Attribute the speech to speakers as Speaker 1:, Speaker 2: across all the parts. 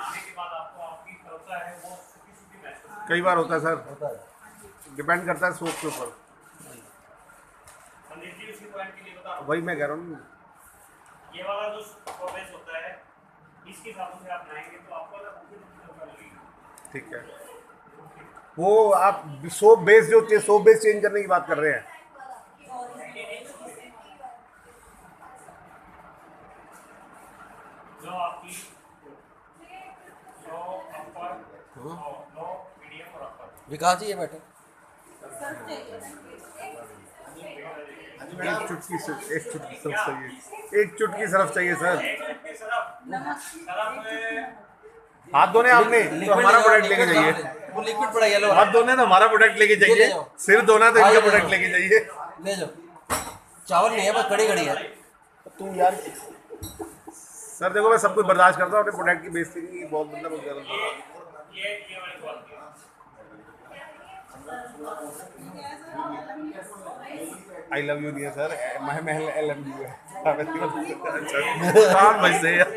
Speaker 1: नहाने के बाद आपको आपकी त्वचा है वो सूखी सूखी महसूस
Speaker 2: कई बार होता है सर,
Speaker 3: होता है।
Speaker 2: डिपेंड करता है सोप के ऊपर।
Speaker 1: संदीप जी उसी पॉइंट के लिए बता रहा हूँ।
Speaker 2: वही मैं कह रहा हूँ।
Speaker 1: ये वाला जो प्रोसेस होता है इसके हिसाब से आप नहाएंगे तो आपको ना त्वचा लगेगी।
Speaker 2: ठीक है, वो आप सोप बेस जो सोप बेस चेंज करने की बात कर रहे हैं।
Speaker 1: जो आपकी लो अपर लो मीडियम और अपर
Speaker 3: विकास जी ये बैठे।
Speaker 2: एक चुटकी सरफ चाहिए, एक चुटकी सरफ चाहिए सर। हाथ धोने आपने तो हमारा प्रोडक्ट लेके जाइए,
Speaker 3: वो लिक्विड पड़ा येलो
Speaker 2: हाथ धोने तो हमारा प्रोडक्ट लेके जाइए, सिर धोना तो इनका प्रोडक्ट लेके जाइए।
Speaker 3: ले जाओ। चावल नहीं है बस कड़ी कड़ी है।
Speaker 2: तू यार सर देखो मैं सब कुछ बर्दाश्त करता हूँ, अपने प्रोडक्ट की बेइज्जती की बहुत बंदा बहुत गलत है।
Speaker 1: ये वाली क्वालिटी
Speaker 2: आई लव यू नहीं है sir, Mahal I love you है। अच्छा कान बजते हैं यार,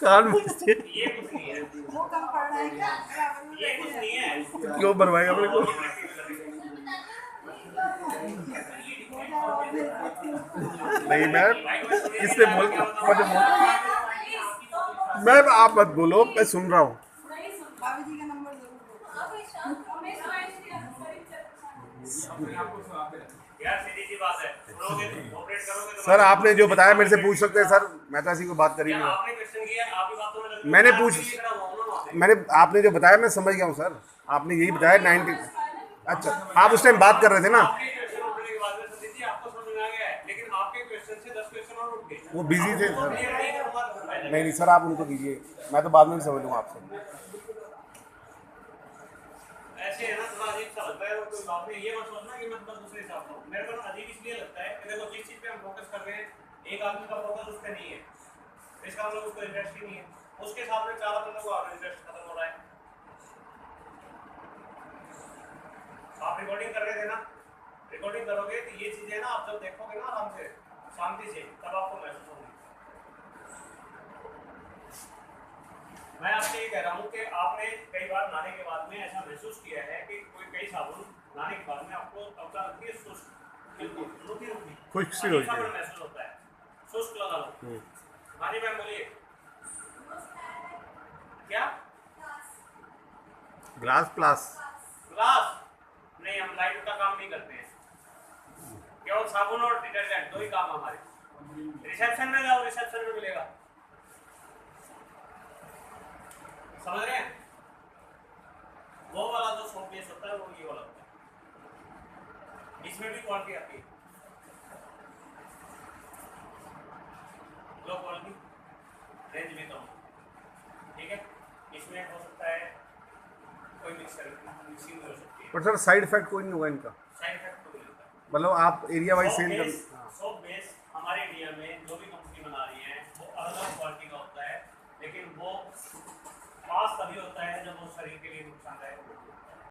Speaker 2: कान बजते हैं।
Speaker 1: ये कुछ नहीं है,
Speaker 4: वो कम पड़ रहा है क्या?
Speaker 1: ये कुछ नहीं है।
Speaker 2: तो क्यों बनवाएगा अपने को? नहीं मैं किससे बोल मुझे बोल, मैं आप मत बोलो, मैं सुन रहा हूँ।
Speaker 4: भाभी जी का नंबर जरूर
Speaker 1: यार सीधी सी बात है, सुनोगे तो ऑपरेट करोगे तो
Speaker 2: सर आपने जो बताया मेरे से पूछ सकते हैं सर, मैं तो ऐसी कोई बात करी
Speaker 1: क्या
Speaker 2: नहीं।
Speaker 1: आपने क्वेश्चन किया, आप ही बातों में लगे हो।
Speaker 2: मैंने
Speaker 1: मैं
Speaker 2: पूछ
Speaker 1: आपके लिए खड़ा हुआ हूं ना वहाँ पे।
Speaker 2: मैंने आपने जो बताया मैं समझ गया हूँ सर, आपने यही बताया 90। अच्छा आप उस टाइम बात कर रहे थे ना,
Speaker 1: आपके क्वेश्चन उठने के बाद में संदीप जी आपको समझ में आ गया है, लेकिन आपके क्वेश्चन से 10 क्वेश्चन और उठ गए।
Speaker 2: वो बिजी थे
Speaker 1: वो
Speaker 2: सर।
Speaker 1: क्लियर नहीं करूंगा तो फिर फायदा
Speaker 2: नहीं नहीं सर आप उनको दीजिए, मैं तो बाद में भी समझ लूँगा आपसे।
Speaker 1: नहीं। ऐसे है ना थोड़ा अजीब सा लगता है, कोई बात नहीं, ये मत सोचना कि मैं थोड़ा दूसरे हिसाब से हूं। मेरे को ना अजीब इसलिए लगता है कि देखो जिस चीज पे हम फोकस कर रहे हैं एक आदमी का फोकस उस पे नहीं है, इसका मतलब उसको इंटरेस्ट ही नहीं है, उसके साथ में 4 बंदों को और इंटरेस्ट खत्म हो रहा है। आप रिकॉर्डिंग कर रहे थे ना, रिकॉर्डिंग करोगे तो ये चीजें ना आप जब देखोगे ना आराम से शांति से तब आपको महसूस होगी। मैं आपसे ये कह रहा हूँ कि आपने कई बार नहाने के बाद में ऐसा महसूस किया है कि कोई कई साबुन नहाने के बाद में आपको त्वचा लगती है सुस्त, बिल्कुल रुकी रुकी
Speaker 2: खुश्क सी होती है।
Speaker 1: महसूस होता है, सुस्त लगा लो। हानी मैम बोलिए क्या?
Speaker 2: ग्लास प्लास
Speaker 1: ग्लास नहीं, हम लाइट का काम नहीं करते हैं, केवल साबुन और डिटर्जेंट दो ही काम हमारे। रिसेप्शन में जाओ, रिसेप्शन में मिलेगा, समझ रहे हैं? वो वाला जो सोप बेस होता है वो ये वाला होता है, इसमें भी क्वालिटी आती है, लो क्वालिटी, रेंज में कम, ठीक है। इसमें हो सकता है कोई मिक्सिंग हो सकती है,
Speaker 2: पर सर साइड इफेक्ट कोई नहीं होगा इनका,
Speaker 1: साइड इफेक्ट कोई नहीं होता।
Speaker 2: मतलब आप एरिया वाइज सेल कर।
Speaker 1: सोप बेस हमारे इंडिया में जो भी कंपनी बना रही है वो अलग अलग क्वालिटी का होता है, लेकिन वो पास तभी होता है जब वो शरीर के लिए नुकसानदायक